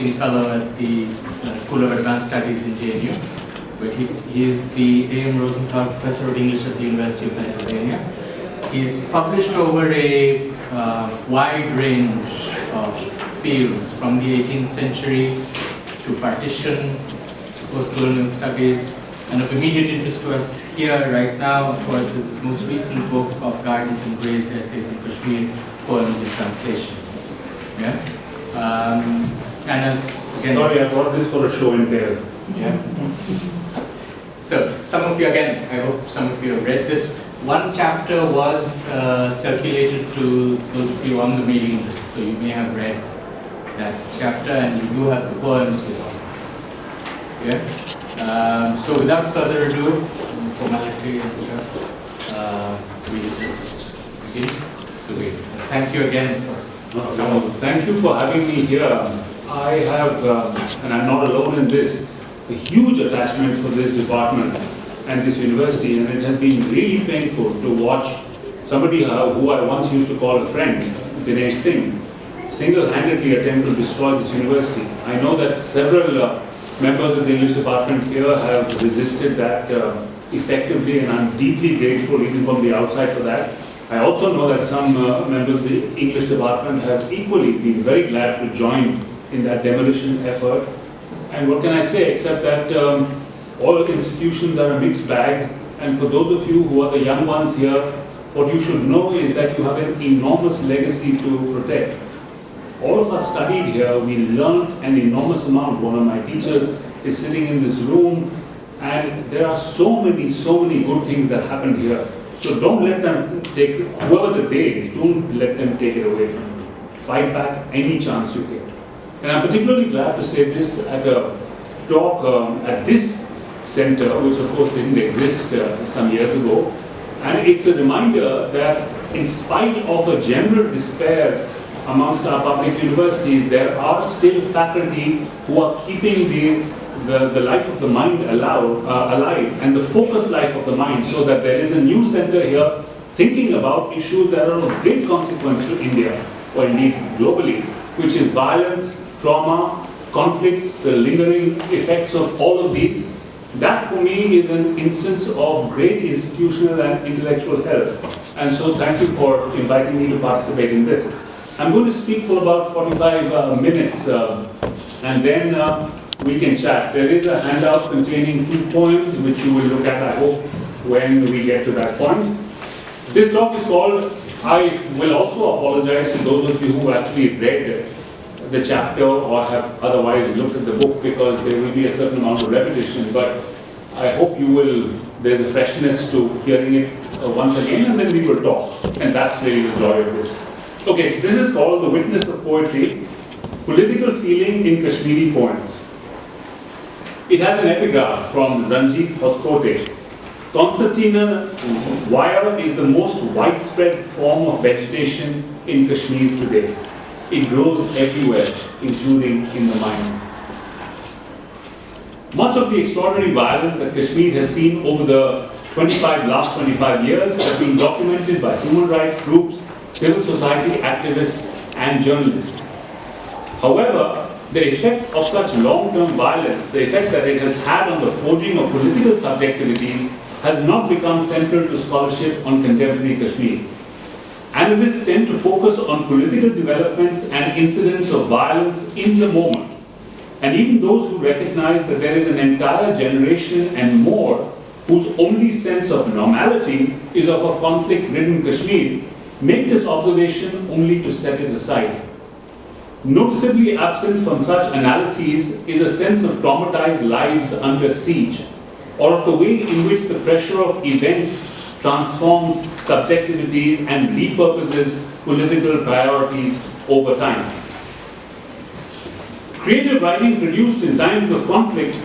fellow at the School of Advanced Studies in JNU, but he is the A.M. Rosenthal Professor of English at the University of Pennsylvania. He's published over a wide range of fields, from the 18th century to partition, to post-colonial studies, and of immediate interest to us here right now, of course, is his most recent book of Gardens and Graves, Essays in Kashmir, Poems in Translation. Yeah? And as again, sorry, I brought this for a show and tell. Yeah. So some of you, again, I hope some of you have read this. One chapter was circulated to those of you on the mailing list, so you may have read that chapter, and you do have the poems with you. Yeah. So without further ado, formality and stuff, we will just begin. So thank you again for coming. Thank you for having me here. I have, and I'm not alone in this, a huge attachment for this department and this university, and it has been really painful to watch somebody who I once used to call a friend, Dinesh Singh, single-handedly attempt to destroy this university. I know that several members of the English department here have resisted that effectively, and I'm deeply grateful even from the outside for that. I also know that some members of the English department have equally been very glad to join in that demolition effort. And what can I say except that all institutions are a mixed bag, and for those of you who are the young ones here, what you should know is that you have an enormous legacy to protect. All of us studied here, we learned an enormous amount. One of my teachers is sitting in this room, and there are so many good things that happened here. So don't let them take, whoever the they, don't let them take it away from you. Fight back any chance you get. And I'm particularly glad to say this at a talk at this center, which of course didn't exist some years ago. And it's a reminder that in spite of a general despair amongst our public universities, there are still faculty who are keeping the life of the mind alive, and the focused life of the mind, so that there is a new center here thinking about issues that are of great consequence to India, or indeed globally, which is violence, trauma, conflict, the lingering effects of all of these. That for me is an instance of great institutional and intellectual health. And so thank you for inviting me to participate in this. I'm going to speak for about 45 minutes and then we can chat. There is a handout containing 2 poems which you will look at, I hope, when we get to that point. This talk is called, I will also apologize to those of you who actually read the chapter or have otherwise looked at the book, because there will be a certain amount of repetition, but I hope you will, there's a freshness to hearing it once again, and then we will talk, and that's really the joy of this. Okay, so this is called The Witness of Poetry, Political Feeling in Kashmiri Poems. It has an epigraph from Ranjit Hoskote. Concertina wire is the most widespread form of vegetation in Kashmir today. It grows everywhere, including in the mind. Much of the extraordinary violence that Kashmir has seen over the last 25 years has been documented by human rights groups, civil society activists, and journalists. However, the effect of such long-term violence, the effect that it has had on the forging of political subjectivities, has not become central to scholarship on contemporary Kashmir. Analysts tend to focus on political developments and incidents of violence in the moment. And even those who recognize that there is an entire generation and more whose only sense of normality is of a conflict-ridden Kashmir, make this observation only to set it aside. Noticeably absent from such analyses is a sense of traumatized lives under siege, or of the way in which the pressure of events transforms subjectivities and repurposes political priorities over time. Creative writing produced in times of conflict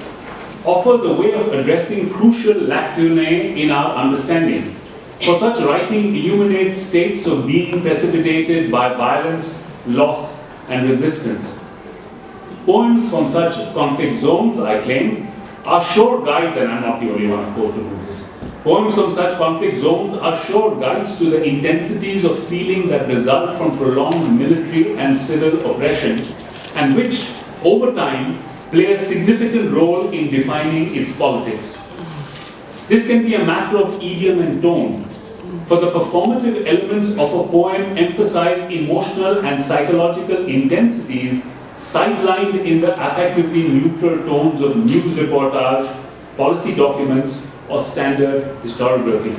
offers a way of addressing crucial lacunae in our understanding. For such writing illuminates states of being precipitated by violence, loss, and resistance. Poems from such conflict zones, I claim, are sure guides, and I'm not the only one, of course, to do this. Poems from such conflict zones are sure guides to the intensities of feeling that result from prolonged military and civil oppression, and which, over time, play a significant role in defining its politics. This can be a matter of idiom and tone, for the performative elements of a poem emphasize emotional and psychological intensities sidelined in the affectively neutral tones of news reportage, policy documents, or standard historiography.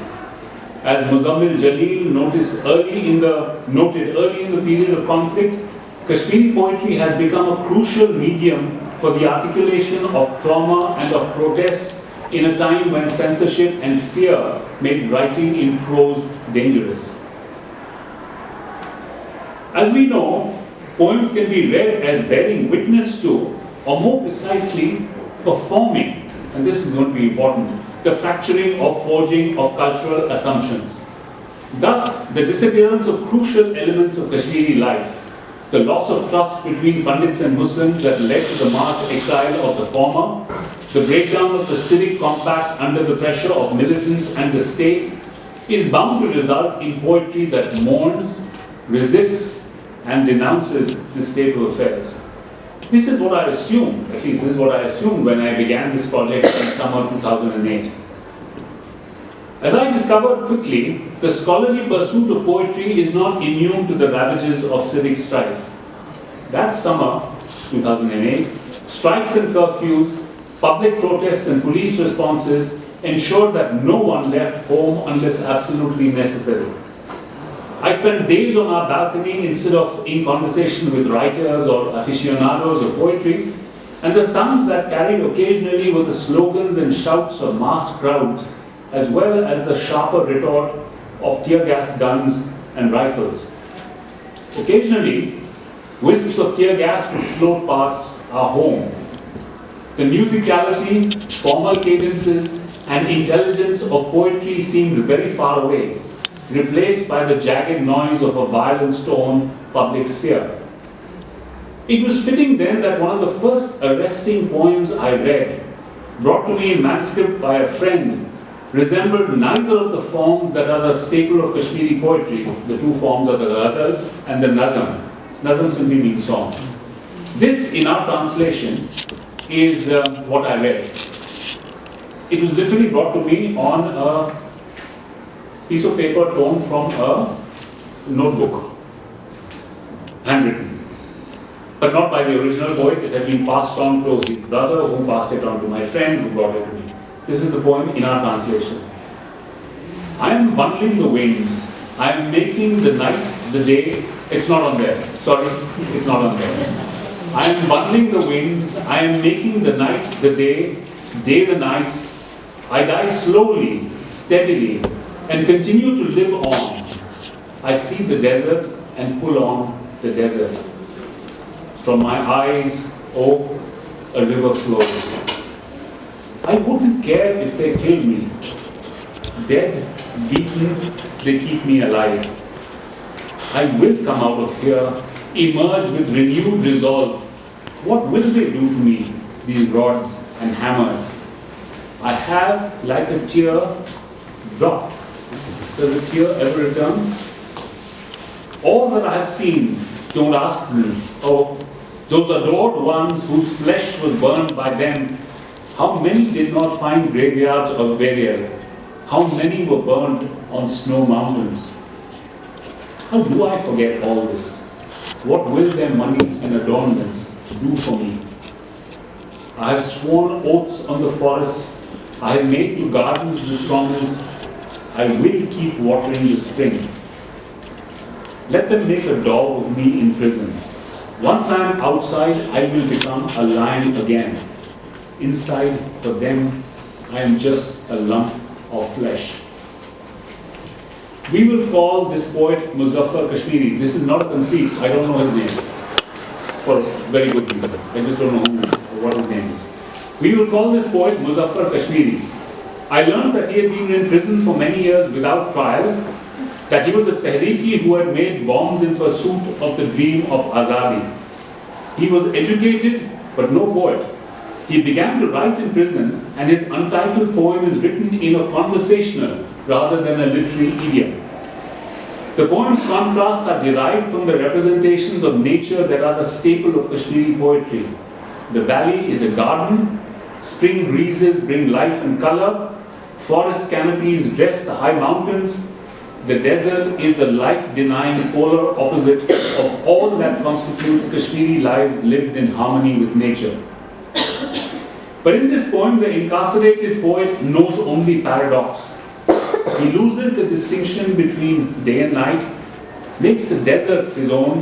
As Muzammil Jalil noted early in the period of conflict, Kashmiri poetry has become a crucial medium for the articulation of trauma and of protest in a time when censorship and fear made writing in prose dangerous. As we know, poems can be read as bearing witness to, or more precisely, performing, and this is going to be important, the fracturing or forging of cultural assumptions. Thus, the disappearance of crucial elements of Kashmiri life, the loss of trust between Pandits and Muslims that led to the mass exile of the former, the breakdown of the civic compact under the pressure of militants and the state, is bound to result in poetry that mourns, resists, and denounces this state of affairs. This is what I assumed, at least this is what I assumed when I began this project in summer 2008. As I discovered quickly, the scholarly pursuit of poetry is not immune to the ravages of civic strife. That summer, 2008, strikes and curfews, public protests and police responses ensured that no one left home unless absolutely necessary. I spent days on our balcony instead of in conversation with writers or aficionados of poetry, and the sounds that carried occasionally were the slogans and shouts of massed crowds, as well as the sharper retort of tear gas guns and rifles. Occasionally, wisps of tear gas would float past our home. The musicality, formal cadences, and intelligence of poetry seemed very far away, replaced by the jagged noise of a violence-torn public sphere. It was fitting then that one of the first arresting poems I read, brought to me in manuscript by a friend, resembled neither of the forms that are the staple of Kashmiri poetry. The two forms are the ghazal and the nazm. Nazm simply means song. This, in our translation, is what I read. It was literally brought to me on a piece of paper torn from a notebook, handwritten, but not by the original poet. It had been passed on to his brother, who passed it on to my friend, who brought it to me. This is the poem in our translation. I am bundling the wings. I am making the night, the day. It's not on there. Sorry, it's not on there. I am bundling the wings. I am making the night, the day the night. I die slowly, steadily, and continue to live on. I see the desert and pull on the desert. From my eyes, oh, a river flows. I wouldn't care if they killed me. Dead, beaten, they keep me alive. I will come out of here, emerge with renewed resolve. What will they do to me, these rods and hammers? I have, like a tear, dropped. Does a tear ever return? All that I have seen, don't ask me. Oh, those adored ones whose flesh was burned by them, how many did not find graveyards of burial? How many were burned on snow mountains? How do I forget all this? What will their money and adornments do for me? I have sworn oaths on the forests. I have made to gardens this promise. I will keep watering the spring. Let them make a dog of me in prison. Once I am outside, I will become a lion again. Inside, for them, I am just a lump of flesh. We will call this poet Muzaffar Kashmiri. This is not a conceit. I don't know his name. For very good reason. I just don't know what his name is. We will call this poet Muzaffar Kashmiri. I learned that he had been in prison for many years without trial, that he was a Tehriki who had made bombs in pursuit of the dream of Azadi. He was educated, but no poet. He began to write in prison, and his untitled poem is written in a conversational rather than a literary idiom. The poem's contrasts are derived from the representations of nature that are the staple of Kashmiri poetry. The valley is a garden, spring breezes bring life and color, forest canopies dress the high mountains. The desert is the life-denying polar opposite of all that constitutes Kashmiri lives lived in harmony with nature. But in this poem, the incarcerated poet knows only paradox. He loses the distinction between day and night, makes the desert his own,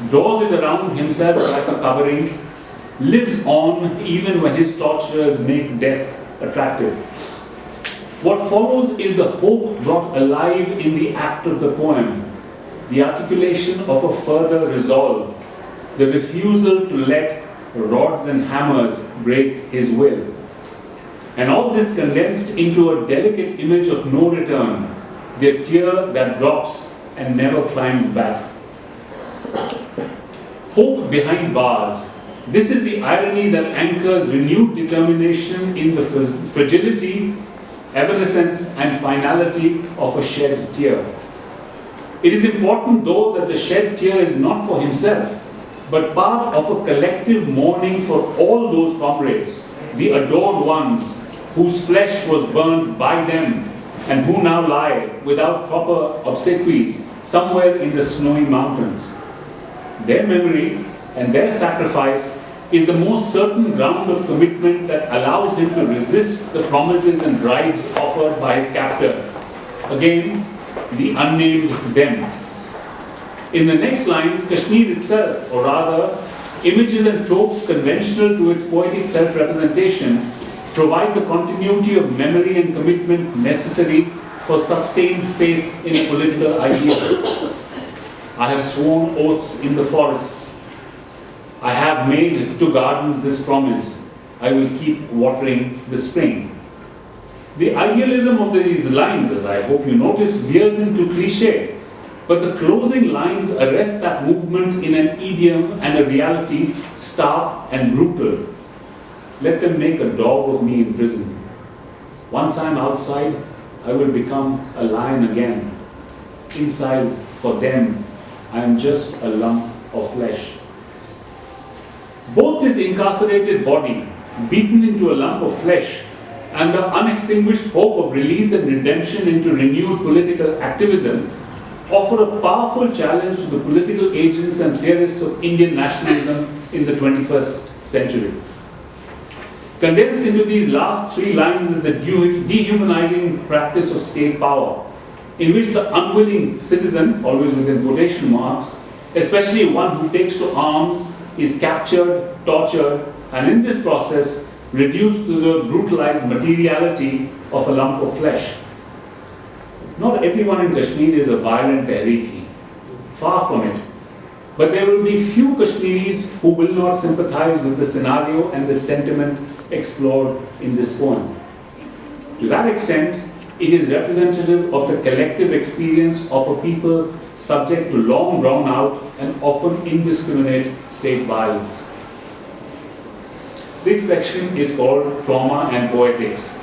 draws it around himself like a covering, lives on even when his torturers make death attractive. What follows is the hope brought alive in the act of the poem, the articulation of a further resolve, the refusal to let rods and hammers break his will. And all this condensed into a delicate image of no return, the tear that drops and never climbs back. Hope behind bars. This is the irony that anchors renewed determination in the fragility, evanescence and finality of a shed tear. It is important though that the shed tear is not for himself, but part of a collective mourning for all those comrades, the adored ones whose flesh was burned by them and who now lie without proper obsequies somewhere in the snowy mountains. Their memory and their sacrifice is the most certain ground of commitment that allows him to resist the promises and bribes offered by his captors. Again, the unnamed them. In the next lines, Kashmir itself, or rather, images and tropes conventional to its poetic self-representation, provide the continuity of memory and commitment necessary for sustained faith in a political ideal. I have sworn oaths in the forests. I have made to gardens this promise, I will keep watering the spring. The idealism of these lines, as I hope you notice, veers into cliché, but the closing lines arrest that movement in an idiom and a reality stark and brutal. Let them make a dog of me in prison. Once I'm outside, I will become a lion again. Inside, for them, I am just a lump of flesh. Both this incarcerated body, beaten into a lump of flesh, and the unextinguished hope of release and redemption into renewed political activism offer a powerful challenge to the political agents and theorists of Indian nationalism in the 21st century. Condensed into these last three lines is the dehumanizing practice of state power, in which the unwilling citizen, always within quotation marks, especially one who takes to arms, is captured, tortured, and in this process reduced to the brutalized materiality of a lump of flesh. Not everyone in Kashmir is a violent Tehriki, far from it. But there will be few Kashmiris who will not sympathize with the scenario and the sentiment explored in this poem. To that extent, it is representative of the collective experience of a people subject to long drawn out and often indiscriminate state violence. This section is called Trauma and Poetics,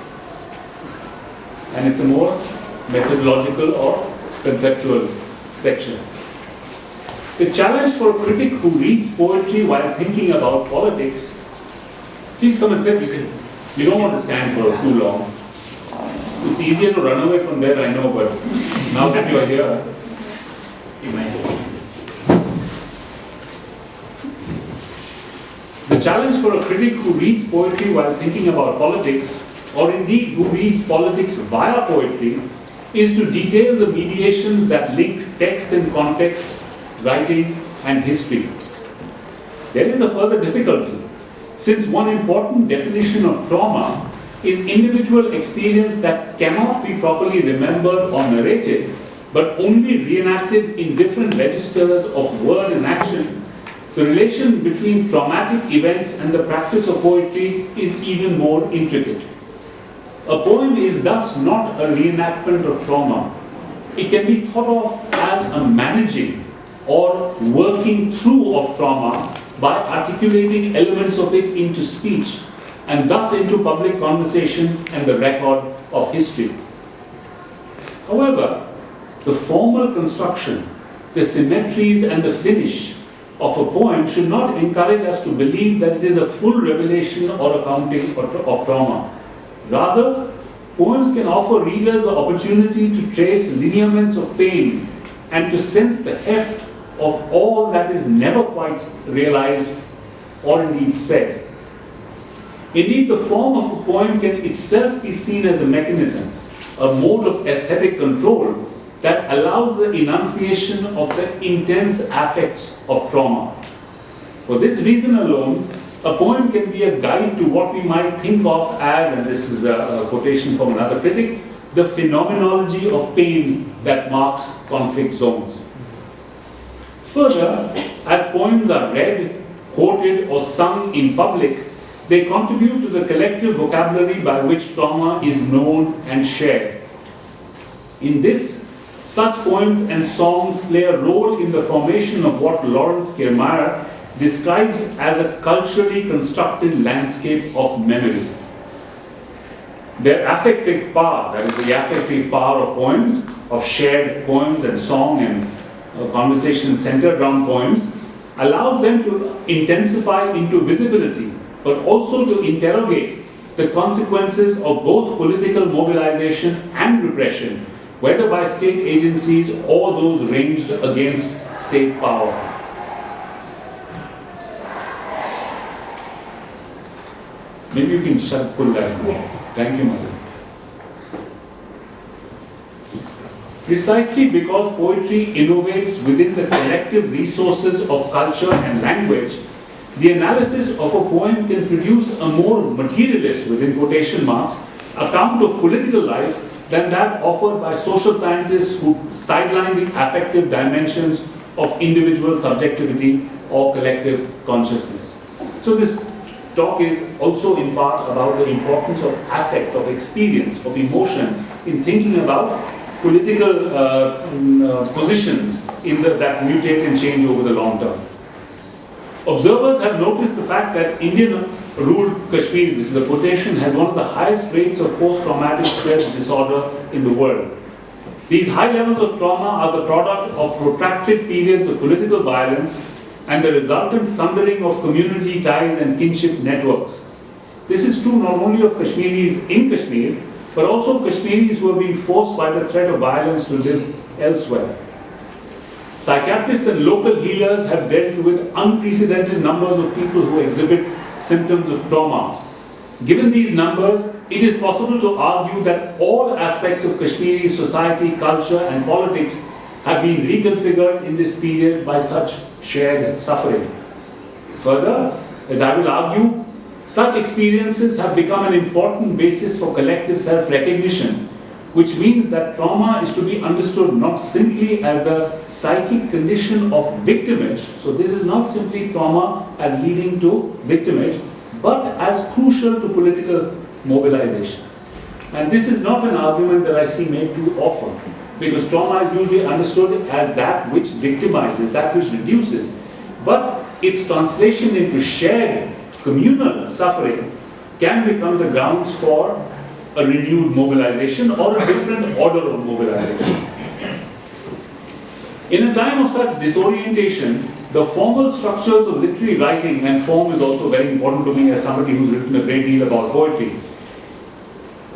and it's a more methodological or conceptual section. The challenge for a critic who reads poetry while thinking about politics, please come and sit. You don't want to stand for too long. It's easier to run away from there, I know, but now that you are here, you might. The challenge for a critic who reads poetry while thinking about politics, or indeed who reads politics via poetry, is to detail the mediations that link text and context, writing and history. There is a further difficulty, since one important definition of trauma is individual experience that cannot be properly remembered or narrated, but only reenacted in different registers of word and action. The relation between traumatic events and the practice of poetry is even more intricate. A poem is thus not a reenactment of trauma. It can be thought of as a managing or working through of trauma by articulating elements of it into speech and thus into public conversation and the record of history. However, the formal construction, the symmetries and the finish of a poem should not encourage us to believe that it is a full revelation or accounting of trauma. Rather, poems can offer readers the opportunity to trace lineaments of pain and to sense the heft of all that is never quite realized or indeed said. Indeed, the form of a poem can itself be seen as a mechanism, a mode of aesthetic control that allows the enunciation of the intense affects of trauma. For this reason alone, a poem can be a guide to what we might think of as, and this is a quotation from another critic, the phenomenology of pain that marks conflict zones. Further, as poems are read, quoted, or sung in public, they contribute to the collective vocabulary by which trauma is known and shared. In this, such poems and songs play a role in the formation of what Lawrence Kiermaier describes as a culturally constructed landscape of memory. Their affective power, that is the affective power of poems, of shared poems and song and conversation centered around poems, allows them to intensify into visibility, but also to interrogate the consequences of both political mobilization and repression, whether by state agencies or those ranged against state power. Maybe you can pull that. Yeah. Thank you, Mother. Precisely because poetry innovates within the collective resources of culture and language, the analysis of a poem can produce a more materialist, within quotation marks, account of political life than that offered by social scientists who sideline the affective dimensions of individual subjectivity or collective consciousness. So this talk is also in part about the importance of affect, of experience, of emotion in thinking about political positions that mutate and change over the long term. Observers have noticed the fact that Indian-ruled Kashmir, this is a quotation, has one of the highest rates of post-traumatic stress disorder in the world. These high levels of trauma are the product of protracted periods of political violence and the resultant sundering of community ties and kinship networks. This is true not only of Kashmiris in Kashmir, but also of Kashmiris who have been forced by the threat of violence to live elsewhere. Psychiatrists and local healers have dealt with unprecedented numbers of people who exhibit symptoms of trauma. Given these numbers, it is possible to argue that all aspects of Kashmiri society, culture, and politics have been reconfigured in this period by such shared suffering. Further, as I will argue, such experiences have become an important basis for collective self-recognition, which means that trauma is to be understood not simply as the psychic condition of victimage, so this is not simply trauma as leading to victimage, but as crucial to political mobilization. And this is not an argument that I see made too often, because trauma is usually understood as that which victimizes, that which reduces, but its translation into shared communal suffering can become the grounds for a renewed mobilization or a different order of mobilization. In a time of such disorientation, the formal structures of literary writing, and form is also very important to me as somebody who's written a great deal about poetry.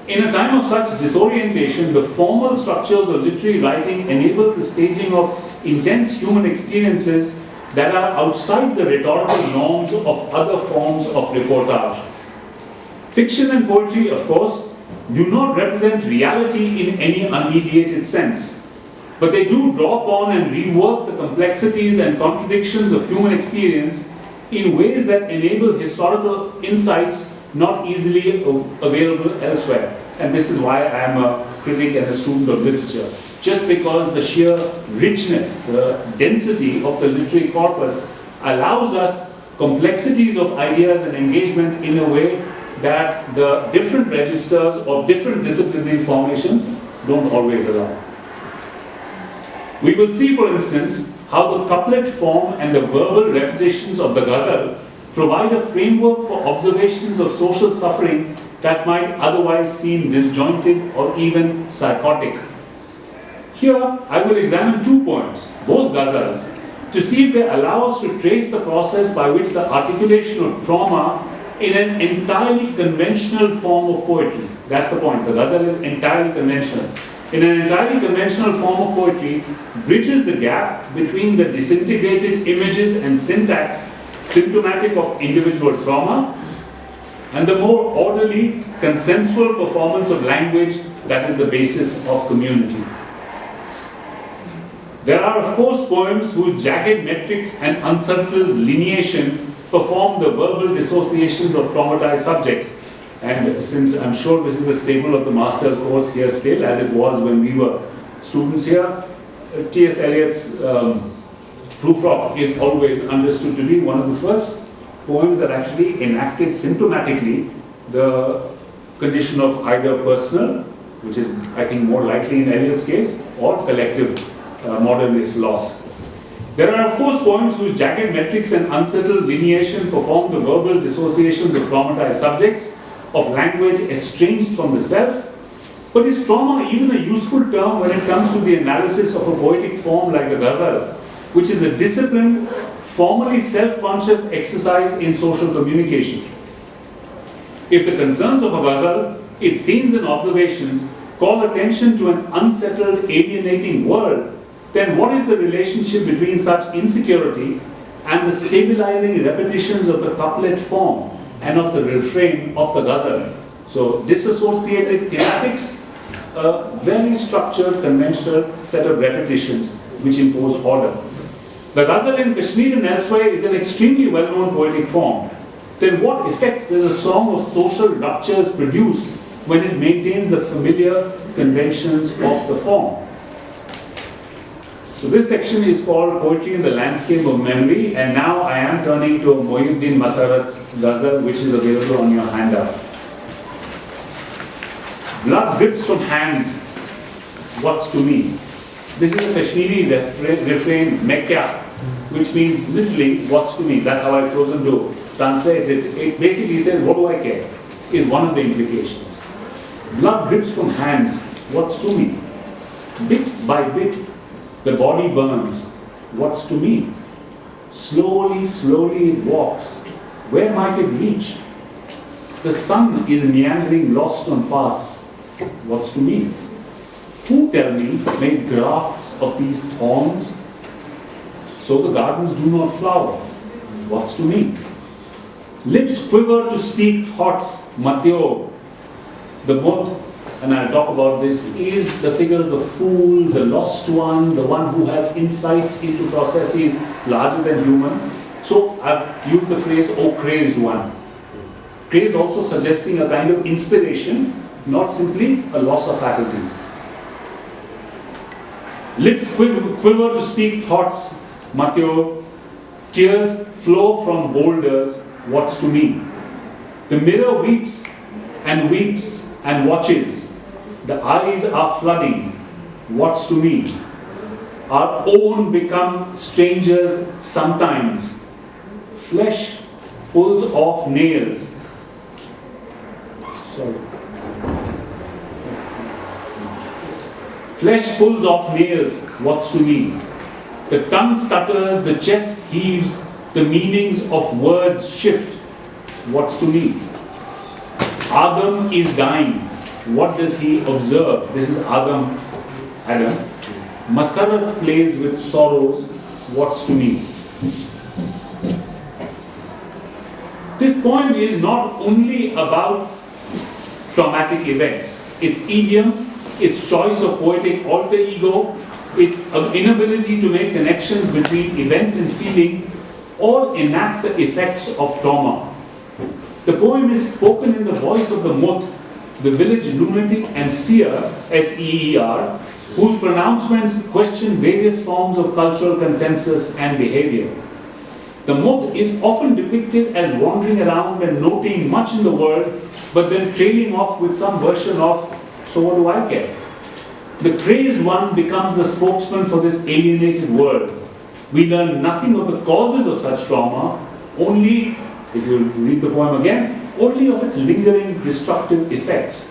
In a time of such disorientation, the formal structures of literary writing enable the staging of intense human experiences that are outside the rhetorical norms of other forms of reportage. Fiction and poetry, of course, do not represent reality in any unmediated sense, but they do draw upon and rework the complexities and contradictions of human experience in ways that enable historical insights not easily available elsewhere. And this is why I am a critic and a student of literature. Just because the sheer richness, the density of the literary corpus allows us complexities of ideas and engagement in a way that the different registers of different disciplinary formations don't always allow. We will see, for instance, how the couplet form and the verbal repetitions of the ghazal provide a framework for observations of social suffering that might otherwise seem disjointed or even psychotic. Here, I will examine two poems, both ghazals, to see if they allow us to trace the process by which the articulation of trauma in an entirely conventional form of poetry. That's the point. The ghazal is entirely conventional. In an entirely conventional form of poetry, bridges the gap between the disintegrated images and syntax symptomatic of individual trauma and the more orderly, consensual performance of language that is the basis of community. There are, of course, poems whose jagged metrics and unsettled lineation perform the verbal dissociations of traumatized subjects. And since I'm sure this is a staple of the master's course here still, as it was when we were students here, T.S. Eliot's Prufrock is always understood to be one of the first poems that actually enacted symptomatically the condition of either personal, which is, I think, more likely in Eliot's case, or collective modernist loss. There are, of course, poems whose jagged metrics and unsettled lineation perform the verbal dissociations of traumatized subjects, of language estranged from the self. But is trauma even a useful term when it comes to the analysis of a poetic form like the ghazal, which is a disciplined, formally self-conscious exercise in social communication? If the concerns of a ghazal, its themes and observations, call attention to an unsettled, alienating world, then what is the relationship between such insecurity and the stabilizing repetitions of the couplet form and of the refrain of the ghazal? So disassociated thematics, a very structured, conventional set of repetitions which impose order. The ghazal in Kashmir and elsewhere is an extremely well-known poetic form. Then what effects does a song of social ruptures produce when it maintains the familiar conventions of the form? So this section is called Poetry in the Landscape of Memory, and now I am turning to Mohyuddin Masarat's ghazal, which is available on your handout. Blood drips from hands, what's to me? This is a Kashmiri refrain, Mekya, which means literally, what's to me? That's how I've chosen to translate it. It basically says, what do I care? Is one of the implications. Blood drips from hands, what's to me? Bit by bit, the body burns, what's to me? Slowly, slowly it walks, where might it reach? The sun is meandering lost on paths, what's to me? Who, tell me, made grafts of these thorns? So the gardens do not flower, what's to me? Lips quiver to speak thoughts, Matyo. The Mut, and I'll talk about this, is the figure of the fool, the lost one, the one who has insights into processes larger than human. So I've used the phrase, oh crazed one. Craze also suggesting a kind of inspiration, not simply a loss of faculties. Lips quiver to speak thoughts, Mateo. Tears flow from boulders, what's to me? The mirror weeps and watches. The eyes are flooding, what's to me? Our own become strangers sometimes. Flesh pulls off nails. Flesh pulls off nails, what's to me? The tongue stutters, the chest heaves, the meanings of words shift, what's to me? Adam is dying, what does he observe? This is Adam. Masarat plays with sorrows, what's to me? This poem is not only about traumatic events. Its idiom, its choice of poetic alter ego, its inability to make connections between event and feeling, all enact the effects of trauma. The poem is spoken in the voice of the Mut, the village lunatic and seer, S-E-E-R, whose pronouncements question various forms of cultural consensus and behavior. The Mut is often depicted as wandering around and noting much in the world, but then trailing off with some version of, so what do I care? The crazed one becomes the spokesman for this alienated world. We learn nothing of the causes of such trauma, only, if you read the poem again, only of its lingering destructive effects.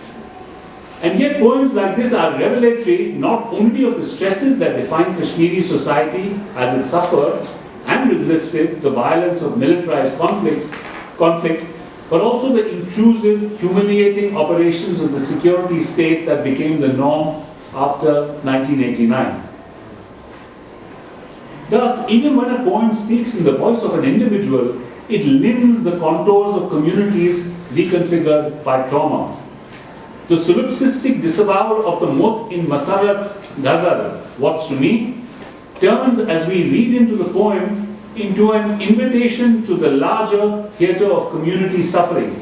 And yet poems like this are revelatory not only of the stresses that define Kashmiri society as it suffered and resisted the violence of militarized conflict, but also the intrusive, humiliating operations of the security state that became the norm after 1989. Thus, even when a poem speaks in the voice of an individual, it limns the contours of communities reconfigured by trauma. The solipsistic disavowal of the Mutt in Masarrat's ghazal, What's to Me, turns, as we read into the poem, into an invitation to the larger theatre of community suffering.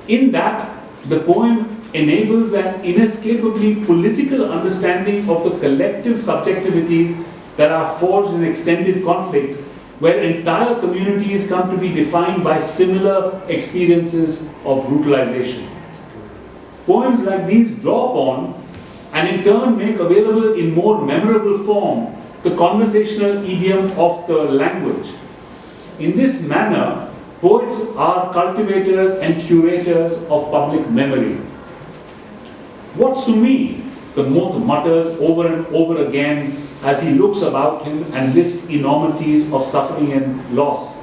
In that, the poem enables an inescapably political understanding of the collective subjectivities that are forged in extended conflict, where entire communities come to be defined by similar experiences of brutalization. Poems like these draw upon and in turn make available in more memorable form the conversational idiom of the language. In this manner, poets are cultivators and curators of public memory. What's to me? The Mutt mutters over and over again as he looks about him and lists enormities of suffering and loss.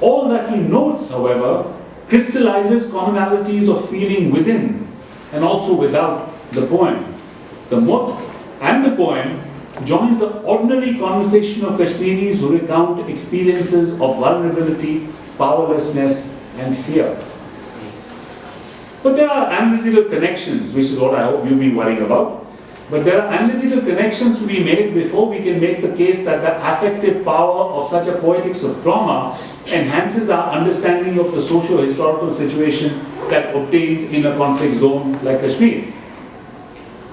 All that he notes, however, crystallizes commonalities of feeling within and also without the poem. The Mutt and the poem joins the ordinary conversation of Kashmiris who recount experiences of vulnerability, powerlessness, and fear. But there are analytical connections, which is what I hope you've been worrying about. But there are analytical connections to be made before we can make the case that the affective power of such a poetics of trauma enhances our understanding of the socio-historical situation that obtains in a conflict zone like Kashmir.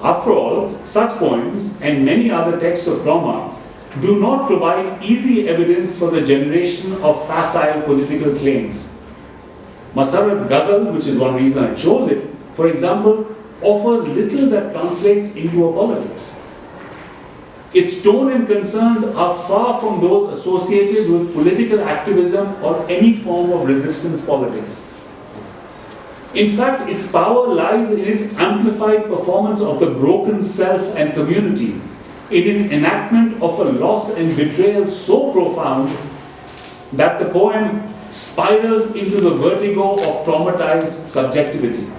After all, such poems and many other texts of trauma do not provide easy evidence for the generation of facile political claims. Masarrat's ghazal, which is one reason I chose it, for example, offers little that translates into a politics. Its tone and concerns are far from those associated with political activism or any form of resistance politics. In fact, its power lies in its amplified performance of the broken self and community, in its enactment of a loss and betrayal so profound that the poem spirals into the vertigo of traumatized subjectivity.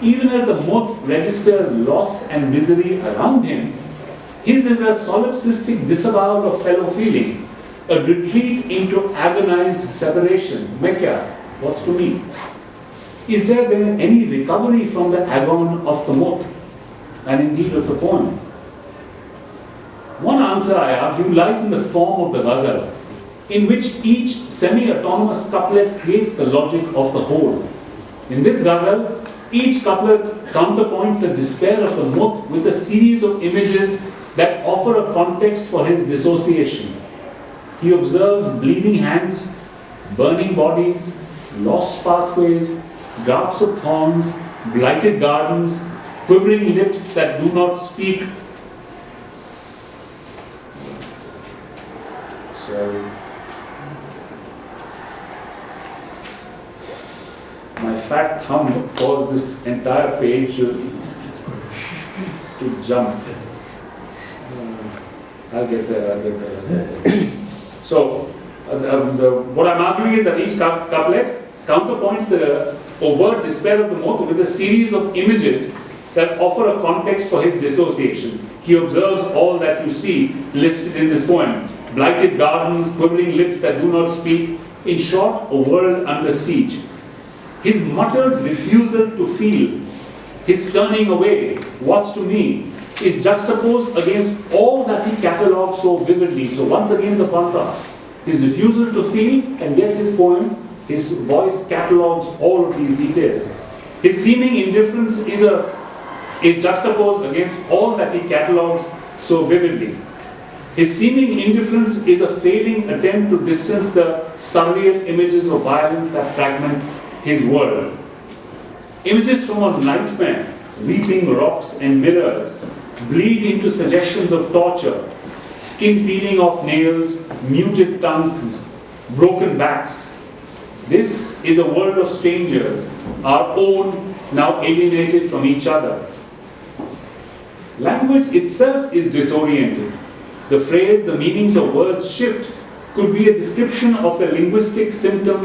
Even as the Mutt registers loss and misery around him, his is a solipsistic disavowal of fellow feeling, a retreat into agonized separation. Mekya, what's to me? Is there then any recovery from the agon of the Mutt, and indeed of the poem? One answer, I argue, lies in the form of the ghazal, in which each semi-autonomous couplet creates the logic of the whole. In this ghazal, each couplet counterpoints the despair of the Mutt with a series of images that offer a context for his dissociation. He observes bleeding hands, burning bodies, lost pathways, grafts of thorns, blighted gardens, quivering lips that do not speak. Sorry. My fat thumb caused this entire page to jump. I'll get there. So, what I'm arguing is that each couplet counterpoints the overt despair of the Mutt with a series of images that offer a context for his dissociation. He observes all that you see listed in this poem: blighted gardens, quivering lips that do not speak, in short, a world under siege. His muttered refusal to feel, his turning away, what's to me, is juxtaposed against all that he catalogues so vividly. So once again the contrast. His refusal to feel, and yet his poem, his voice catalogues all of these details. His seeming indifference is juxtaposed against all that he catalogues so vividly. His seeming indifference is a failing attempt to distance the surreal images of violence that fragment his world. Images from a nightmare, weeping rocks and mirrors, bleed into suggestions of torture, skin peeling off nails, muted tongues, broken backs. This is a world of strangers, our own now alienated from each other. Language itself is disoriented. The phrase, the meanings of words shift, could be a description of the linguistic symptom